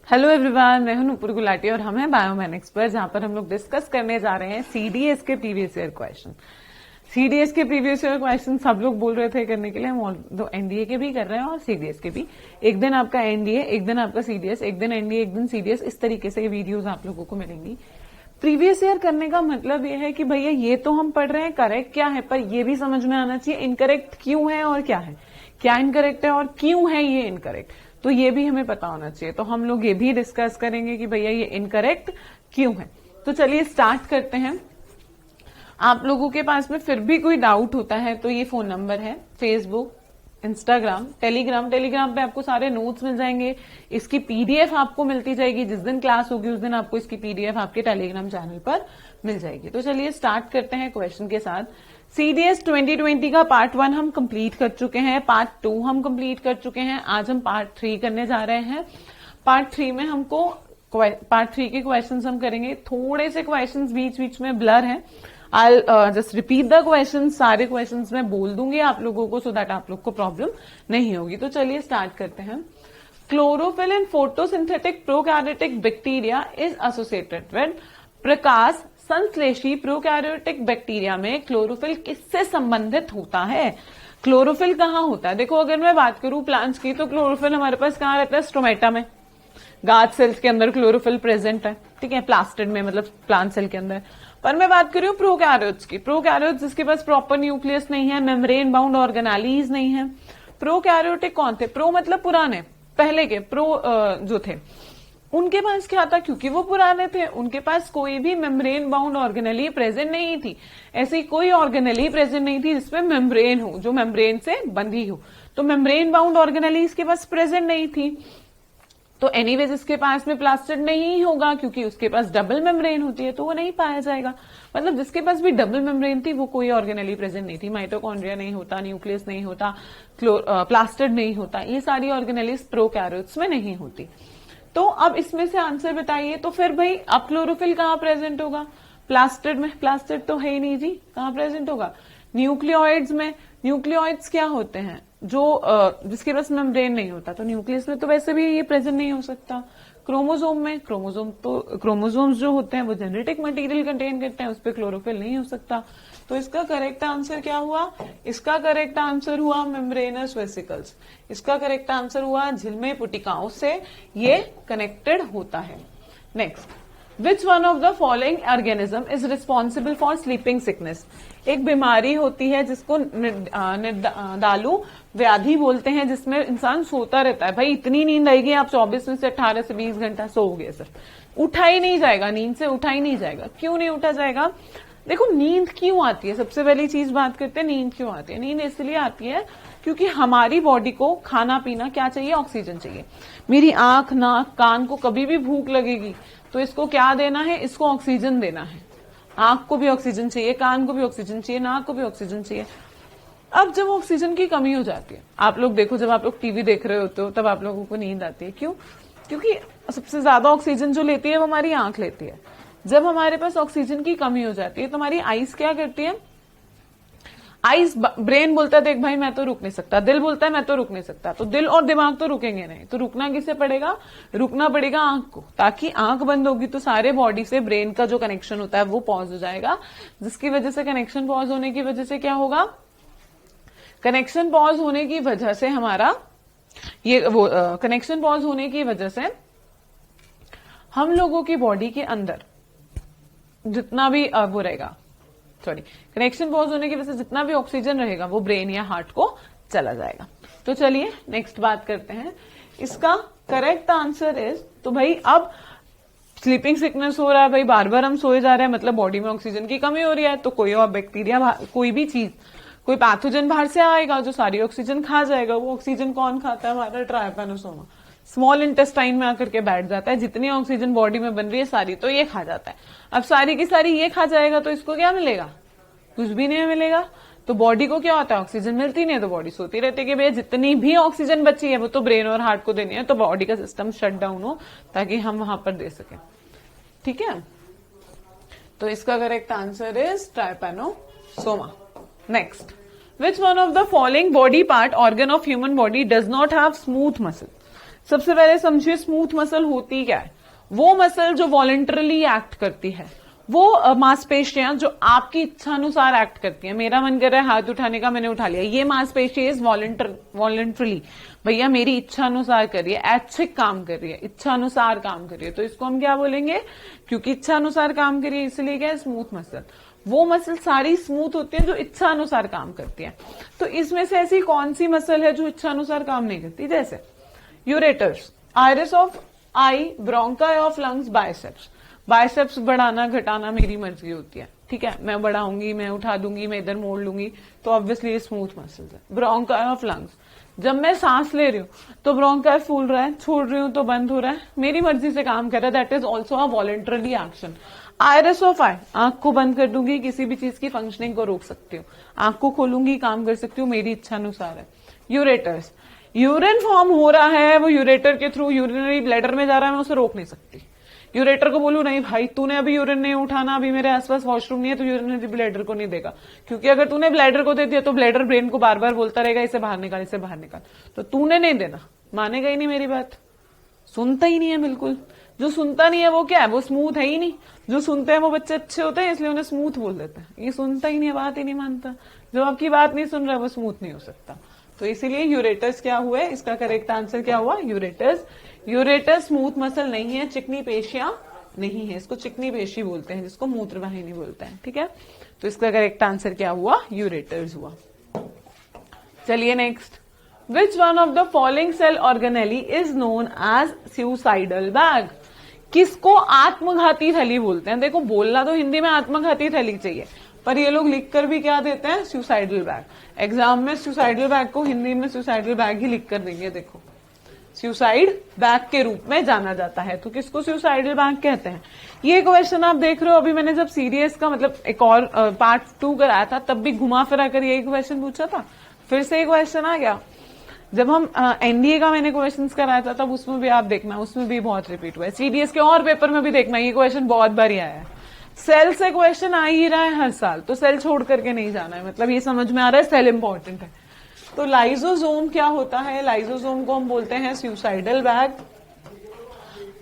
Hello everyone, मैं हूं नूपुर गुलाटी और हम हैं बायोमैन एक्सपर्ट, जहां पर हम लोग डिस्कस करने जा रहे हैं सीडीएस के प्रीवियस ईयर क्वेश्चन। सीडीएस के प्रीवियस ईयर क्वेश्चन सब लोग बोल रहे थे करने के लिए, हम दो एनडीए के भी कर रहे हैं और सीडीएस के भी। एक दिन आपका एनडीए, एक दिन आपका सीडीएस, एक दिन एनडीए, एक दिन सीडीएस, इस तरीके से वीडियोज आप लोगों को मिलेंगी। प्रीवियस ईयर करने का मतलब ये है कि भैया ये तो हम पढ़ रहे हैं करेक्ट क्या है, पर ये भी समझ में आना चाहिए इनकरेक्ट क्यों है और क्या है, क्या इनकरेक्ट है और क्यों है ये इनकरेक्ट, तो ये भी हमें पता होना चाहिए। तो हम लोग ये भी डिस्कस करेंगे कि भैया ये इनकरेक्ट क्यों है। तो चलिए स्टार्ट करते हैं। आप लोगों के पास में फिर भी कोई डाउट होता है तो ये फोन नंबर है, फेसबुक, इंस्टाग्राम, टेलीग्राम पे आपको सारे नोट्स मिल जाएंगे। इसकी पीडीएफ आपको मिलती जाएगी, जिस दिन क्लास होगी उस दिन आपको इसकी पीडीएफ आपके टेलीग्राम चैनल पर मिल जाएगी। तो चलिए स्टार्ट करते हैं क्वेश्चन के साथ। सीडीएस 2020 का पार्ट 1 हम कंप्लीट कर चुके हैं, पार्ट 2 हम कंप्लीट कर चुके हैं। आज हम पार्ट 3 करने जा रहे हैं। पार्ट 3 में हमको पार्ट 3 के क्वेश्चंस हम करेंगे। थोड़े से क्वेश्चंस बीच बीच में ब्लर हैं। I just repeat the question, सारे क्वेश्चंस मैं बोल दूंगी आप लोगों को, सो दैट आप लोग को प्रॉब्लम नहीं होगी। तो चलिए स्टार्ट करते हैं। Chlorophyll in photosynthetic prokaryotic bacteria is associated with प्रकाश संश्लेषी प्रोकैरियोटिक बैक्टीरिया में क्लोरोफिल किससे संबंधित होता है? क्लोरोफिल कहाँ होता है? देखो, अगर मैं बात करूं प्लांट्स की तो क्लोरोफिल हमारे पास कहाँ रहता है? स्टोमेटा में, गार्ड सेल्स के अंदर क्लोरोफिल प्रेजेंट है, ठीक है, प्लास्टिड में, मतलब प्लांट सेल के अंदर। पर मैं बात कर रही हूँ प्रोकैरियोट्स की। प्रोकैरियोट्स जिसके पास प्रॉपर न्यूक्लियस नहीं है, मेम्ब्रेन बाउंड ऑर्गेनालीज नहीं है। प्रोकैरियोटिक कौन थे? प्रो मतलब पुराने, पहले के प्रो जो थे उनके पास क्या था? क्योंकि वो पुराने थे, उनके पास कोई भी मेम्ब्रेन बाउंड ऑर्गेनली प्रेजेंट नहीं थी। ऐसी कोई ऑर्गेनली प्रेजेंट नहीं थी जिसमें मेम्ब्रेन हो, जो मेम्ब्रेन से बंधी हो। तो मेम्ब्रेन बाउंड ऑर्गेनली इसके पास प्रेजेंट नहीं थी, तो एनीवेज इसके पास में प्लास्टिड नहीं होगा, क्योंकि उसके पास डबल मेम्ब्रेन होती है, तो वो नहीं पाया जाएगा। मतलब जिसके पास भी डबल मेम्ब्रेन थी वो कोई ऑर्गेनली प्रेजेंट नहीं थी। माइटोकॉन्ड्रिया नहीं होता, न्यूक्लियस नहीं होता, प्लास्टिड नहीं होता, ये सारी ऑर्गेनलीज प्रोकैरियोट्स में नहीं होती। तो अब इसमें से आंसर बताइए। तो फिर भाई अब क्लोरोफिल कहाँ प्रेजेंट होगा? प्लास्टिड में। प्लास्टिड तो है ही नहीं जी, कहाँ प्रेजेंट होगा? न्यूक्लियोइड्स में। न्यूक्लियोइड्स क्या होते हैं? जो जिसके पास मेम्ब्रेन नहीं होता। तो न्यूक्लियस में तो वैसे भी ये प्रेजेंट नहीं हो सकता। क्रोमोसोम में, क्रोमोसोम्स जो होते हैं वो जेनेटिक मटेरियल कंटेन करते हैं, उस पर क्लोरोफिल नहीं हो सकता। तो इसका करेक्ट आंसर क्या हुआ? इसका करेक्ट आंसर हुआ मेम्ब्रेनस वेसिकल्स। इसका करेक्ट आंसर हुआ झिल्मे पुटिकाओं से ये कनेक्टेड होता है। Next, which one of the following organism is responsible for sleeping sickness? एक बीमारी होती है जिसको निर्दालु व्याधि बोलते हैं, जिसमें इंसान सोता रहता है। भाई इतनी नींद आएगी, आप 24 में से 18 से 20 घंटा सोओगे, सर उठा ही नहीं जाएगा, नींद से उठा ही नहीं जाएगा। क्यों नहीं उठा जाएगा? देखो, नींद क्यों आती है? सबसे पहली चीज बात करते हैं, नींद क्यों आती है? नींद इसलिए आती है क्योंकि हमारी बॉडी को खाना पीना क्या चाहिए? ऑक्सीजन चाहिए। मेरी आंख, नाक, कान को कभी भी भूख लगेगी तो इसको क्या देना है? इसको ऑक्सीजन देना है। आंख को भी ऑक्सीजन चाहिए, कान को भी ऑक्सीजन चाहिए, नाक को भी ऑक्सीजन चाहिए। अब जब ऑक्सीजन की कमी हो जाती है, आप लोग देखो, जब आप लोग टीवी देख रहे होते हो तब आप लोगों को नींद आती है। क्यों? क्योंकि सबसे ज्यादा ऑक्सीजन जो लेती है वो हमारी आंख लेती है। जब हमारे पास ऑक्सीजन की कमी हो जाती है तो हमारी आईज क्या करती है? आईज, ब्रेन बोलता है देख भाई मैं तो रुक नहीं सकता, दिल बोलता है मैं तो रुक नहीं सकता, तो दिल और दिमाग तो रुकेंगे नहीं। तो रुकना किसे पड़ेगा? रुकना पड़ेगा आंख को, ताकि आंख बंद होगी तो सारे बॉडी से ब्रेन का जो कनेक्शन होता है वो पॉज हो जाएगा। जिसकी वजह से कनेक्शन पॉज होने की वजह से क्या होगा? कनेक्शन पॉज होने की वजह से हमारा कनेक्शन पॉज होने की वजह से हम लोगों की बॉडी के अंदर जितना भी वो रहेगा, कनेक्शन पॉज होने की वजह से जितना भी ऑक्सीजन रहेगा वो ब्रेन या हार्ट को चला जाएगा। तो चलिए नेक्स्ट बात करते हैं। इसका करेक्ट आंसर इज, तो भाई अब स्लीपिंग सिकनेस हो रहा है, भाई बार बार हम सोए जा रहे हैं, मतलब बॉडी में ऑक्सीजन की कमी हो रही है। तो कोई और बैक्टीरिया, कोई भी चीज, कोई पैथोजन बाहर से आएगा जो सारी ऑक्सीजन खा जाएगा। वो ऑक्सीजन कौन खाता है? हमारा ट्राइपैनोसोमा स्मॉल इंटेस्टाइन में आकर के बैठ जाता है। जितनी ऑक्सीजन बॉडी में बन रही है सारी तो ये खा जाता है। अब सारी की सारी ये खा जाएगा तो इसको क्या मिलेगा? कुछ भी नहीं मिलेगा। तो बॉडी को क्या होता है? ऑक्सीजन मिलती नहीं है तो बॉडी सोती रहती है कि भैया जितनी भी ऑक्सीजन बची है वो तो ब्रेन और हार्ट को देनी है, तो बॉडी का सिस्टम शट डाउन हो ताकि हम वहां पर दे सकें। ठीक है, तो इसका correct answer is trypanosoma. Next, which one of the following body part organ of human body does not have smooth muscle? सबसे पहले समझिए स्मूथ मसल होती क्या है। वो मसल जो वॉलंटरली एक्ट करती है, वो मांसपेशियां जो आपकी इच्छा अनुसार एक्ट करती है। मेरा मन कर रहा है हाथ उठाने का, मैंने उठा लिया, ये मांसपेशी इज वॉलंटरली, भैया मेरी इच्छा अनुसार कर रही है, ऐच्छिक काम कर रही है, इच्छा अनुसार काम कर रही है, तो इसको हम क्या बोलेंगे, क्योंकि इच्छा अनुसार काम कर रही है इसलिए क्या है, स्मूथ मसल। वो मसल सारी स्मूथ होती है जो इच्छा अनुसार काम करती है। तो इसमें से ऐसी कौन सी मसल है जो इच्छा अनुसार काम नहीं करती, जैसे ureters, iris of I, bronchi of lungs, biceps. Biceps बढ़ाना घटाना मेरी मर्जी होती है, ठीक है, मैं बढ़ाऊंगी, मैं उठा दूंगी, मैं इधर मोड़ लूंगी, तो ऑब्वियसली ये स्मूथ मसल्स है। ब्रोंकाई ऑफ लंग्स, जब मैं सांस ले रही हूं तो ब्रोंकाई फूल रहा है, छोड़ रही हूं तो बंद हो रहा है, मेरी मर्जी से काम कर रहा है, that is also a voluntarily action. Iris of eye, आंख को बंद कर दूंगी, किसी भी चीज की फंक्शनिंग को रोक सकती हूँ, आंख को खोलूंगी, काम कर सकती हूँ, मेरी इच्छा अनुसार है। यूरेटर्स, यूरिन फॉर्म हो रहा है, वो यूरेटर के थ्रू यूरिनरी ब्लैडर में जा रहा है, मैं उसे रोक नहीं सकती। यूरेटर को बोलूं नहीं भाई तूने अभी यूरिन नहीं उठाना, अभी मेरे आसपास वॉशरूम नहीं है, तो यूरिनरी ब्लैडर को नहीं देगा, क्योंकि अगर तूने ब्लैडर को दे दिया तो ब्लैडर ब्रेन को बार बार बोलता रहेगा इसे बाहर निकाल, इसे बाहर निकाल, तो तूने नहीं देना, मानेगा ही नहीं मेरी बात, सुनता ही नहीं है बिल्कुल। जो सुनता नहीं है वो क्या है, वो स्मूथ है ही नहीं। जो सुनते हैं वो बच्चे अच्छे होते हैं इसलिए उन्हें स्मूथ बोल देते हैं, ये सुनता ही नहीं है, बात ही नहीं मानता, जो आपकी बात नहीं सुन रहा है वो स्मूथ नहीं हो सकता। तो इसीलिए यूरेटर्स क्या हुए, इसका करेक्ट आंसर क्या हुआ, यूरेटर्स। यूरेटर्स स्मूथ मसल नहीं है, चिकनी पेशियां नहीं है, इसको चिकनी पेशी बोलते हैं, जिसको मूत्रवाहिनी बोलते हैं, ठीक है। तो इसका करेक्ट आंसर क्या हुआ, यूरेटर्स हुआ। चलिए next, which one of the following cell organelle is known as suicidal bag. किसको आत्मघाती थैली बोलते हैं। देखो बोलना तो हिंदी में आत्मघाती थैली चाहिए, पर ये लोग लिखकर भी क्या देते हैं, सुसाइडल बैग। एग्जाम में सुसाइडल बैग को हिंदी में सुसाइडल बैग ही लिख कर देंगे, देखो सुसाइड बैग के रूप में जाना जाता है, तो किसको सुसाइडल बैग कहते हैं। ये क्वेश्चन आप देख रहे हो, अभी मैंने जब सीरीज का मतलब एक और पार्ट 2 कराया था तब भी घुमा फिरा कर यही क्वेश्चन पूछा था, फिर से एक क्वेश्चन आ गया। जब हम एनडीए का मैंने क्वेश्चंस कराया था तब उसमें भी आप देखना, उसमें भी बहुत रिपीट हुआ है, सीडीएस के और पेपर में भी देखना, ये क्वेश्चन बहुत बार आया है। सेल से क्वेश्चन आ ही रहा है हर साल, तो सेल छोड़ करके नहीं जाना है, मतलब ये समझ में आ रहा है सेल इंपॉर्टेंट है। तो लाइजोसोम क्या होता है, लाइजोसोम को हम बोलते हैं suicidal bag.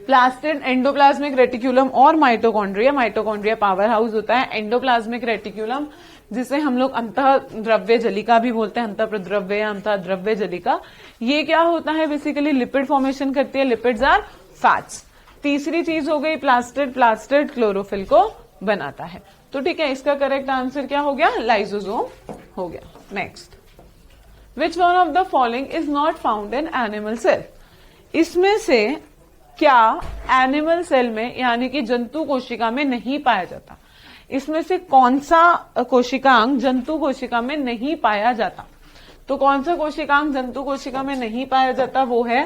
Plastid, endoplasmic reticulum और माइटोकॉन्ड्रिया, माइटोकॉन्ड्रिया पावर हाउस होता है, एंडोप्लाज्मिक रेटिकुलम जिसे हम लोग अंतः द्रव्य जलिका भी बोलते हैं, अंतः प्रद्रव्य या अंतः द्रव्य जलिका। ये क्या होता है, बेसिकली लिपिड फॉर्मेशन करती है, लिपिड्स आर फैट्स। तीसरी चीज हो गई प्लास्टिड, प्लास्टिड क्लोरोफिल को बनाता है। तो ठीक है, इसका करेक्ट आंसर क्या हो गया, लाइजोसोम हो गया। Next, which one of the following is not found in animal cell. इसमें से क्या एनिमल सेल में यानी कि जंतु कोशिका में नहीं पाया जाता, इसमें से कौन सा कोशिकांग जंतु कोशिका में नहीं पाया जाता। तो कौन सा कोशिकांग जंतु कोशिका में नहीं पाया जाता, वो है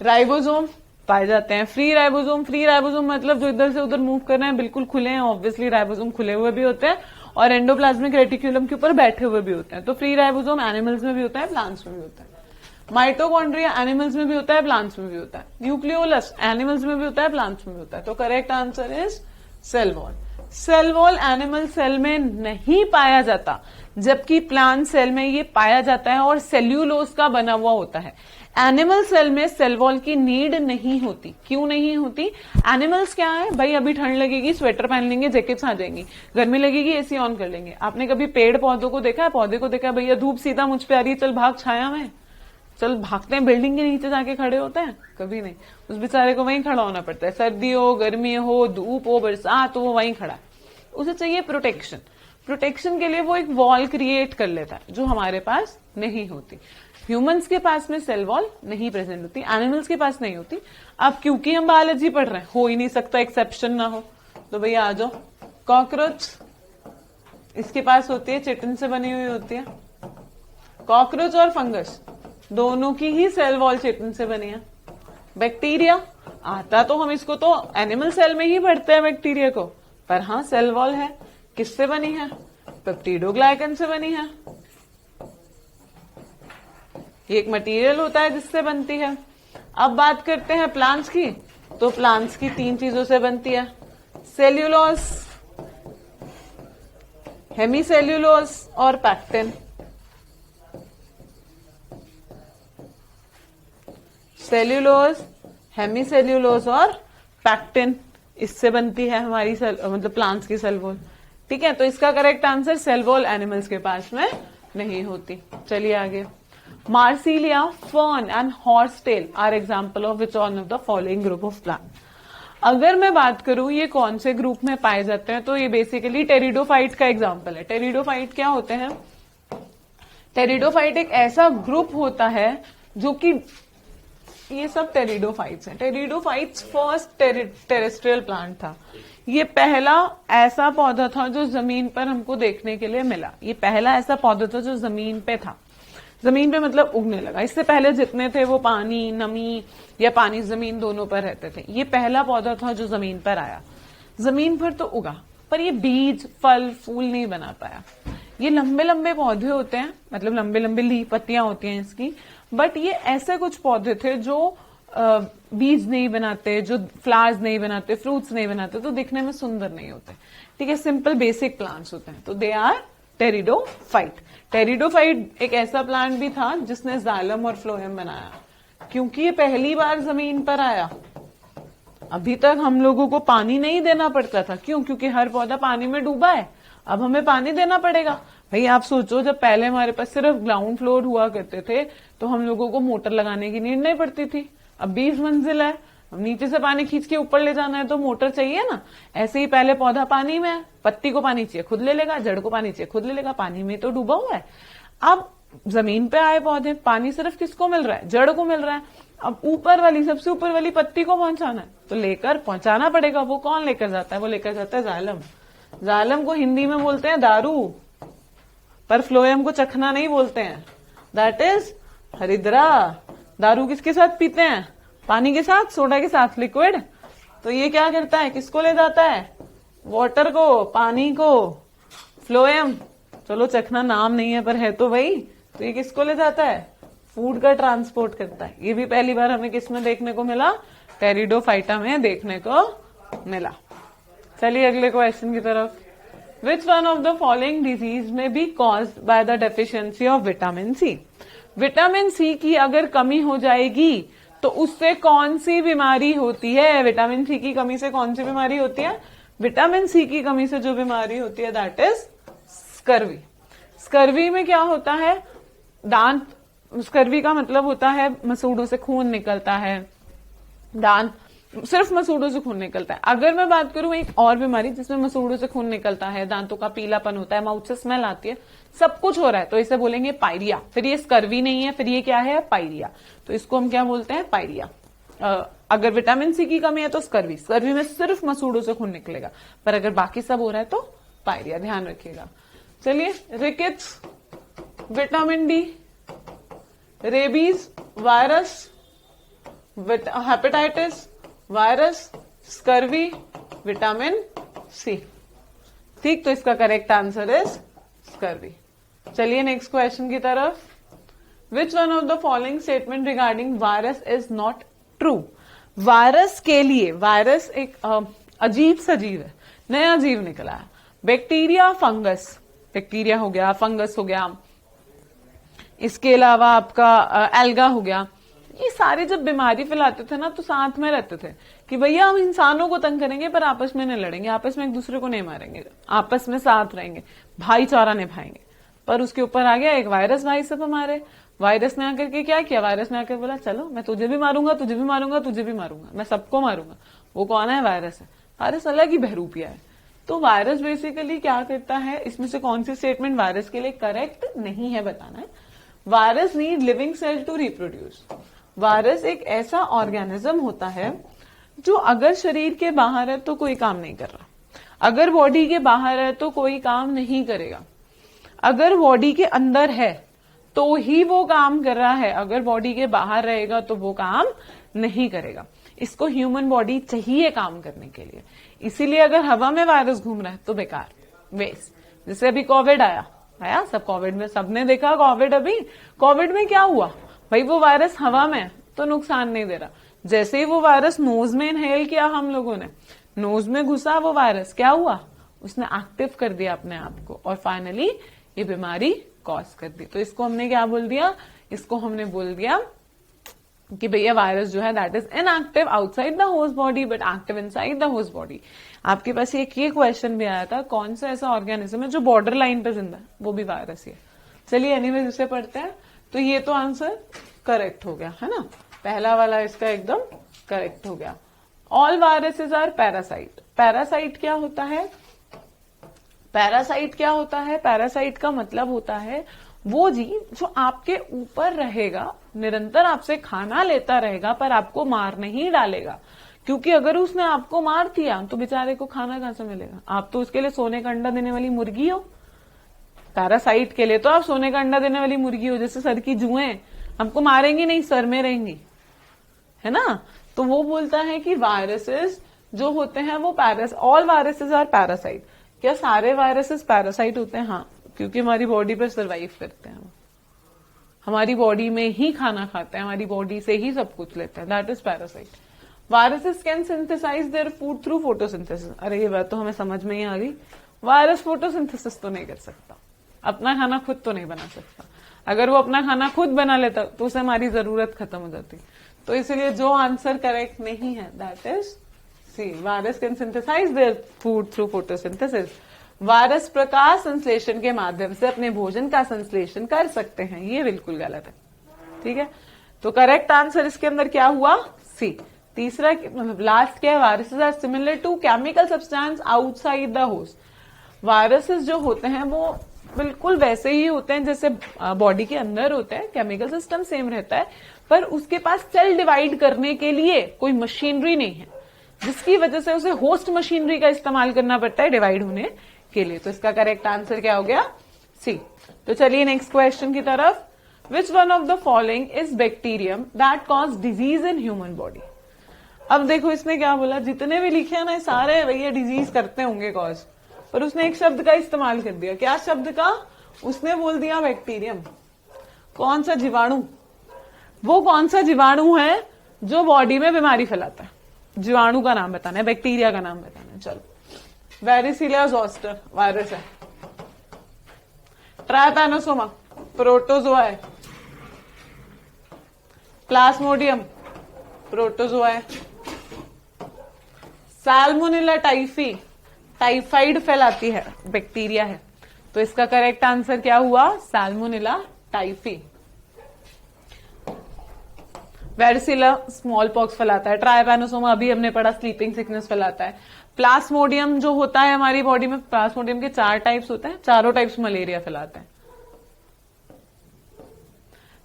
राइबोसोम पाए जाते हैं। फ्री राइबोसोम, फ्री राइबोसोम मतलब जो इधर से उधर मूव कर रहे हैं, बिल्कुल खुले हैं, ऑब्वियसली राइबोसोम खुले हुए भी होते हैं और एंडोप्लाज्मिक रेटिकुलम के ऊपर बैठे हुए भी होते हैं। तो फ्री राइबोसोम एनिमल्स में भी होता है, प्लांट्स में भी होता है। माइटोकॉन्ड्रिया एनिमल्स में भी होता है, प्लांट्स में भी होता है। न्यूक्लियोलस एनिमल्स में भी होता है, प्लांट्स में भी होता है। तो correct answer is cell wall. Cell wall animal cell में नहीं पाया जाता, जबकि प्लांट सेल में ये पाया जाता है और सेल्यूलोज का बना हुआ होता है। एनिमल सेल में सेल वॉल की नीड नहीं होती। क्यों नहीं होती, एनिमल्स क्या है भाई, अभी ठंड लगेगी स्वेटर पहन लेंगे, जैकेट्स आ जाएंगी, गर्मी लगेगी एसी ऑन कर लेंगे। आपने कभी पेड़ पौधों को देखा है, पौधे को देखा है, भैया धूप सीधा मुझ पे आ रही है, चल भाग छाया में, चल भागते हैं, बिल्डिंग के नीचे जाके खड़े होते हैं, कभी नहीं। उस बेचारे को वहीं खड़ा होना पड़ता है, सर्दी हो, गर्मी हो, धूप हो, बरसात हो, वो वहीं खड़ा है। उसे चाहिए प्रोटेक्शन, प्रोटेक्शन के लिए वो एक वॉल क्रिएट कर लेता है, जो हमारे पास नहीं होती। ह्यूमंस के पास में सेल वॉल नहीं प्रेजेंट होती, एनिमल्स के पास नहीं होती। अब क्योंकि हम बायोलॉजी पढ़ रहे हैं, हो ही नहीं सकता एक्सेप्शन ना हो, तो भैया आ जाओ। कॉकरोच, इसके पास होती है, चिटिन से बनी हुई होती है। कॉकरोच और फंगस दोनों की ही सेल वॉल चिटिन से बनी है। बैक्टीरिया आता तो हम इसको तो एनिमल सेल में ही पढ़ते हैं बैक्टीरिया को, पर हाँ सेल वॉल है। किससे बनी है, पेप्टिडोग्लाइकन से बनी है। ये एक मटेरियल होता है जिससे बनती है। अब बात करते हैं प्लांट्स की, तो प्लांट्स की 3 चीजों से बनती है, सेल्यूलोज, हेमीसेल्यूलोज और पैक्टिन। सेल्यूलोज, हेमीसेल्यूलोज और पैक्टिन, इससे बनती है हमारी मतलब प्लांट्स की सेल वॉल। ठीक है, तो इसका correct answer cell wall animals के पास में नहीं होती। चलिए आगे। Marsilea, fern and horsetail are example of which one of the following group of plant. अगर मैं बात करूं ये कौन से ग्रुप में पाए जाते हैं, तो ये बेसिकली टेरिडोफाइट का एग्जाम्पल है। टेरिडोफाइट क्या होते हैं? टेरिडोफाइट एक ऐसा ग्रुप होता है जो कि ये सब टेरिडोफाइट्स हैं। टेरिडोफाइट्स फर्स्ट टेरेस्ट्रियल प्लांट था। ये पहला ऐसा पौधा था जो जमीन पर हमको देखने के लिए मिला। ये पहला ऐसा पौधा था जो जमीन पे था, जमीन पे मतलब उगने लगा। इससे पहले जितने थे वो पानी, नमी या पानी जमीन दोनों पर रहते थे। ये पहला पौधा था जो जमीन पर आया, जमीन पर तो उगा, पर ये बीज, फल, फूल नहीं बना पाया। ये लंबे लंबे पौधे होते हैं, मतलब लंबे लंबे ली पत्तियां होती हैं इसकी, बट ये ऐसे कुछ पौधे थे जो बीज नहीं बनाते, जो फ्लावर्स नहीं बनाते, फ्रूट्स नहीं बनाते, तो दिखने में सुंदर नहीं होते। ठीक है, सिंपल बेसिक प्लांट्स होते हैं, तो दे आर टेरिडोफाइट। टेरिडोफाइट एक ऐसा प्लांट भी था जिसने जाइलम और फ्लोएम बनाया, क्योंकि ये पहली बार जमीन पर आया। अभी तक हम लोगों को पानी नहीं देना पड़ता था, क्यों? क्योंकि हर पौधा पानी में डूबा है, अब हमें पानी देना पड़ेगा। भाई आप सोचो, जब पहले हमारे पास सिर्फ ग्राउंड फ्लोर हुआ करते थे तो हम लोगों को मोटर लगाने की नीड नहीं पड़ती थी। अब 20 मंजिल है, अब नीचे से पानी खींच के ऊपर ले जाना है तो मोटर चाहिए ना। ऐसे ही पहले पौधा पानी में है, पत्ती को पानी चाहिए खुद ले लेगा, जड़ को पानी चाहिए खुद ले लेगा, पानी में तो डूबा हुआ है। अब जमीन पे आए पौधे, पानी सिर्फ किसको मिल रहा है? जड़ को मिल रहा है। अब ऊपर वाली, सबसे ऊपर वाली पत्ती को पहुंचाना है तो लेकर पहुंचाना पड़ेगा। वो कौन लेकर जाता है? वो लेकर जाता है जाइलम। जाइलम को हिंदी में बोलते हैं दारू, पर फ्लोएम को चखना नहीं बोलते हैं, दैट इज हरिद्रा। दारू किसके साथ पीते हैं? पानी के साथ, सोडा के साथ, लिक्विड। तो ये क्या करता है? किसको ले जाता है? वाटर को, पानी को, फ्लोएम। चलो चखना नाम नहीं है पर है तो वही। तो ये किसको ले जाता है? फूड का ट्रांसपोर्ट करता है। ये भी पहली बार हमें किसमें देखने को मिला? टेरिडोफाइटा में देखने को मिला। चलिए अगले क्वेश्चन की तरफ। Which one of the following disease may be caused by the deficiency of vitamin C? Vitamin C की अगर कमी हो जाएगी तो उससे कौन सी बीमारी होती है? विटामिन सी की कमी से कौन सी बीमारी होती है? विटामिन सी की कमी से जो बीमारी होती है दैट इज स्कर्वी। स्कर्वी में क्या होता है? दांत, स्कर्वी का मतलब होता है मसूड़ों से खून निकलता है, दांत, सिर्फ मसूड़ों से खून निकलता है। अगर मैं बात करूं एक और बीमारी जिसमें मसूड़ों से खून निकलता है, दांतों का पीलापन होता है, माउथ से स्मेल आती है, सब कुछ हो रहा है, तो इसे बोलेंगे पायरिया। फिर ये स्कर्वी नहीं है, फिर ये क्या है? पायरिया। तो इसको हम क्या बोलते हैं? पायरिया। अगर विटामिन सी की कमी है तो स्कर्वी, स्कर्वी में सिर्फ मसूड़ों से खून निकलेगा, पर अगर बाकी सब हो रहा है तो पायरिया, ध्यान रखिएगा। चलिए, rickets, vitamin D, rabies virus, hepatitis virus, scurvy, vitamin C. ठीक, तो इसका करेक्ट आंसर इज स्कर्वी। चलिए नेक्स्ट क्वेश्चन की तरफ। Which one of the following statement regarding virus is not true? Virus के लिए, वायरस एक अजीब सा जीव है, नया जीव निकला है। बैक्टीरिया, फंगस, बैक्टीरिया हो गया, फंगस हो गया, इसके अलावा आपका एल्गा हो गया। ये सारे जब बीमारी फैलाते थे ना तो साथ में रहते थे कि भैया हम इंसानों को तंग करेंगे पर आपस में नहीं लड़ेंगे, आपस में एक दूसरे को नहीं मारेंगे, आपस में साथ रहेंगे, भाईचारा निभाएंगे। पर उसके ऊपर आ गया एक वायरस भाई सब हमारे। वायरस ने आकर के क्या किया? वायरस ने आकर बोला चलो मैं तुझे भी मारूंगा, तुझे भी मारूंगा, तुझे भी मारूंगा, मैं सबको मारूंगा। वो कौन है? वायरस है। वायरस अलग ही बहरूपिया है। तो वायरस बेसिकली क्या करता है? इसमें से कौन सी स्टेटमेंट वायरस के लिए करेक्ट नहीं है बताना है। Virus need living cell to reproduce. Virus एक ऐसा ऑर्गेनिज्म होता है जो अगर शरीर के बाहर है तो कोई काम नहीं कर रहा, अगर बॉडी के बाहर है तो कोई काम नहीं करेगा, अगर बॉडी के अंदर है तो ही वो काम कर रहा है, अगर बॉडी के बाहर रहेगा तो वो काम नहीं करेगा। इसको ह्यूमन बॉडी चाहिए काम करने के लिए। इसीलिए अगर हवा में वायरस घूम रहा है तो बेकार, वेस्ट। जैसे अभी कोविड आया सब कोविड में सबने देखा। कोविड में क्या हुआ भाई? वो वायरस हवा में तो नुकसान नहीं दे रहा, जैसे ही वो वायरस नोज में इनहेल किया हम लोगों ने, नोज में घुसा वो वायरस, क्या हुआ? उसने एक्टिव कर दिया अपने आप को और फाइनली ये बीमारी कॉज कर दी। तो इसको हमने क्या बोल दिया? इसको हमने बोल दिया कि भैया वायरस जो है that is inactive outside the host body but active inside the host body. आपके पास एक ये क्वेश्चन भी आया था, कौन सा ऐसा ऑर्गेनिज्म है जो बॉर्डर लाइन पे जिंदा है, वो भी वायरस ही है। चलिए एनीवेज इसे पढ़ते हैं। तो ये तो आंसर करेक्ट हो गया है ना, पहला वाला इसका एकदम करेक्ट हो गया। All viruses are parasite. Parasite क्या होता है? पैरासाइट क्या होता है? पैरासाइट का मतलब होता है वो जीव जो आपके ऊपर रहेगा, निरंतर आपसे खाना लेता रहेगा पर आपको मार नहीं डालेगा, क्योंकि अगर उसने आपको मार दिया तो बेचारे को खाना कहां से मिलेगा? आप तो उसके लिए सोने का अंडा देने वाली मुर्गी हो। पैरासाइट के लिए तो आप सोने का अंडा देने वाली मुर्गी हो, जैसे सर की जुएं हमको मारेंगी नहीं, सर में रहेंगी, है ना। तो वो बोलता है कि वायरसेस जो होते हैं वो ऑल वायरसेस आर पैरासाइट। क्या सारे वायरसेस पैरासाइट होते हैं? हाँ, क्योंकि हमारी बॉडी पर सर्वाइव करते हैं, हमारी बॉडी में ही खाना खाते हैं, हमारी बॉडी से ही सब कुछ लेते हैं, that is parasite. Viruses can synthesize their food through photosynthesis. अरे ये बात तो हमें समझ में ही आ गई, वायरस फोटोसिंथेसिस तो नहीं कर सकता, अपना खाना खुद तो नहीं बना सकता। अगर वो अपना खाना खुद बना लेता तो उसे हमारी जरूरत खत्म हो जाती। तो इसलिए जो आंसर करेक्ट नहीं है that is C, virus can synthesize their food through photosynthesis. Virus प्रकाश संश्लेषण के माध्यम से अपने भोजन का संश्लेषण कर सकते हैं, ये बिल्कुल गलत है। ठीक है, तो करेक्ट आंसर इसके अंदर क्या हुआ? सी। तीसरा मतलब लास्ट क्या है? Viruses are similar to chemical substance outside the host. Viruses जो होते हैं वो बिल्कुल वैसे ही होते हैं जैसे बॉडी के अंदर होते हैं, केमिकल सिस्टम सेम रहता है, पर उसके पास सेल डिवाइड करने के लिए कोई मशीनरी नहीं है, जिसकी वजह से उसे होस्ट मशीनरी का इस्तेमाल करना पड़ता है डिवाइड होने के लिए। तो इसका करेक्ट आंसर क्या हो गया? सी। तो चलिए नेक्स्ट क्वेश्चन की तरफ। Which one of the following is bacterium that cause disease in human body. अब देखो इसने क्या बोला, जितने भी लिखे हैं ना सारे भैया डिजीज करते होंगे कॉज, पर उसने एक शब्द का इस्तेमाल कर दिया। क्या शब्द का? उसने बोल दिया बैक्टीरियम। कौन सा जीवाणु? वो कौन सा जीवाणु है जो बॉडी में बीमारी फैलाता है? जीवाणु का नाम बताना है, बैक्टीरिया का नाम बताना है। चलो, वेरिसिलिया जोस्टर वायरस है, ट्राइपैनोसोमा प्रोटोजोआ है, प्लाज्मोडियम प्रोटोजोआ है, साल्मोनेला टाइफी टाइफाइड फैलाती है, बैक्टीरिया है। तो इसका करेक्ट आंसर क्या हुआ? Salmonella typhi. वेरिसिला स्मॉल पॉक्स फैलाता है, ट्राइपैनोसोमा अभी हमने पढ़ा स्लीपिंग सिकनेस फैलाता है, प्लाज्मोडियम जो होता है हमारी बॉडी में, प्लाज्मोडियम के 4 टाइप्स होते हैं, चारों टाइप्स मलेरिया फैलाते हैं।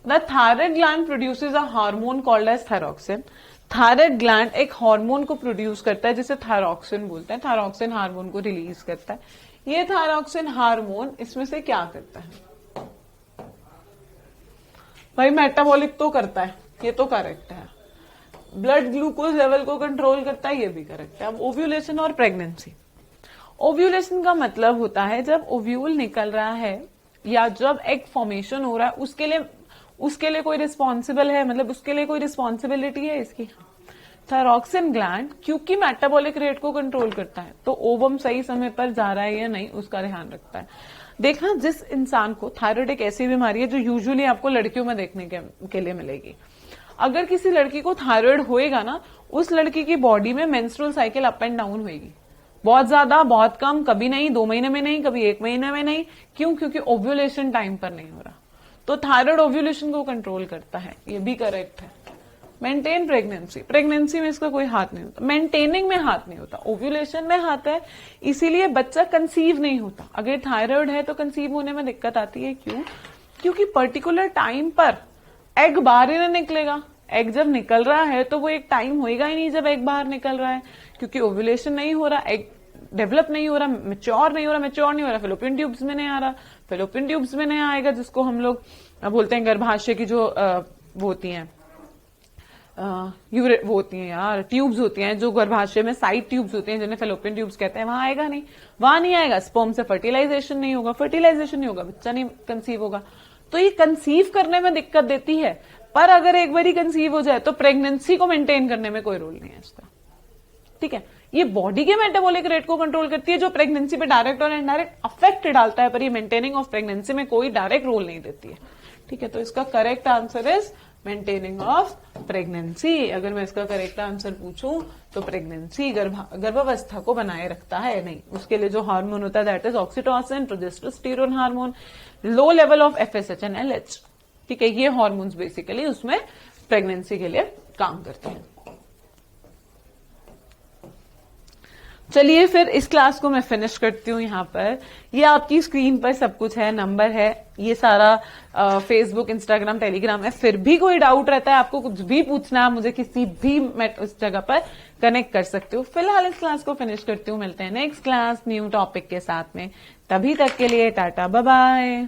The thyroid gland produces a hormone called as thyroxine. Thyroid gland एक हार्मोन को प्रोड्यूस करता है जिसे थायरॉक्सिन बोलते हैं, थायरॉक्सिन हार्मोन को रिलीज करता है। ये थायरॉक्सिन हार्मोन इसमें से क्या करता है भाई? मेटाबॉलिक तो करता है, ये तो करेक्ट है। ब्लड ग्लूकोज लेवल को कंट्रोल करता है, ये भी करेक्ट है। अब ओव्यूलेशन और प्रेगनेंसी। ओव्यूलेशन का मतलब होता है जब ओव्यूल निकल रहा है या जब एग फॉर्मेशन हो रहा है, उसके लिए कोई रिस्पॉन्सिबल है, मतलब उसके लिए कोई रिस्पॉन्सिबिलिटी है इसकी। थायरॉक्सिन ग्लैंड क्योंकि मेटाबॉलिक रेट को कंट्रोल करता है, तो ओवम सही समय पर जा रहा है या नहीं उसका ध्यान रखता है। देखना, जिस इंसान को थायराइड एक ऐसी बीमारी है जो यूजुअली आपको लड़कियों में देखने के लिए मिलेगी। अगर किसी लड़की को थायराइड होएगा ना, उस लड़की की बॉडी में menstrual cycle up and down होएगी, बहुत ज्यादा बहुत कम, कभी नहीं, 2 महीने में नहीं, कभी 1 महीने में नहीं। क्यों? क्योंकि ओव्यूलेशन टाइम पर नहीं हो रहा। तो थायराइड ओव्यूलेशन को कंट्रोल करता है, ये भी करेक्ट है। मेंटेन प्रेगनेंसी, प्रेगनेंसी में इसका कोई हाथ नहीं होता, मेंटेनिंग में हाथ नहीं होता, ओव्यूलेशन में हाथ है, इसीलिए बच्चा कंसीव नहीं होता। अगर थायराइड है तो कंसीव होने में दिक्कत आती है। क्यों? क्योंकि पर्टिकुलर टाइम पर एग बाहर ही नहीं निकलेगा। एग जब निकल रहा है तो वो एक टाइम होएगा ही नहीं जब एग बाहर निकल रहा है, क्योंकि ओव्यूलेशन नहीं हो रहा, एग डेवलप नहीं हो रहा, मैच्योर नहीं हो रहा, फेलोपियन ट्यूब्स में नहीं आ रहा, फेलोपियन ट्यूब्स में नहीं आएगा, जिसको हम लोग बोलते हैं गर्भाशय की जो वो होती हैं वो होती हैं यार, ट्यूब्स होती हैं जो गर्भाशय में, साइड ट्यूब्स होती हैं जिन्हें फेलोपियन ट्यूब्स कहते हैं, वहां आएगा नहीं, वहां नहीं आएगा। स्पर्म से फर्टिलाइजेशन नहीं होगा, बच्चा नहीं कंसीव होगा। तो ये कंसीव करने में दिक्कत देती है, पर अगर एक बार कंसीव हो जाए तो प्रेगनेंसी को मेंटेन करने में कोई रोल नहीं है इसका। ठीक है, ये बॉडी के मेटाबॉलिक रेट को कंट्रोल करती है जो प्रेगनेंसी पे डायरेक्ट और इनडायरेक्ट अफेक्ट डालता है, पर ये मेंटेनिंग ऑफ प्रेगनेंसी में कोई डायरेक्ट रोल नहीं देती है। ठीक है, तो इसका correct answer is maintaining of pregnancy. अगर मैं इसका करेक्ट आंसर पूछूं तो प्रेगनेंसी गर्भावस्था को बनाए रखता है। नहीं, उसके लिए जो हार्मोन होता है that is oxytocin, progesterone hormone, low level of FSH and LH। ठीक है, ये हार्मोन्स बेसिकली उसमें प्रेगनेंसी के लिए काम करते हैं। चलिए फिर इस क्लास को मैं फिनिश करती हूँ यहाँ पर। ये आपकी स्क्रीन पर सब कुछ है, नंबर है, ये सारा फेसबुक, इंस्टाग्राम, टेलीग्राम है। फिर भी कोई डाउट रहता है, आपको कुछ भी पूछना है, मुझे किसी भी उस जगह पर कनेक्ट कर सकते हो। फिलहाल इस क्लास को फिनिश करती हूँ, मिलते हैं नेक्स्ट क्लास न्यू टॉपिक के साथ में। तभी तक के लिए टाटा बाय बाय।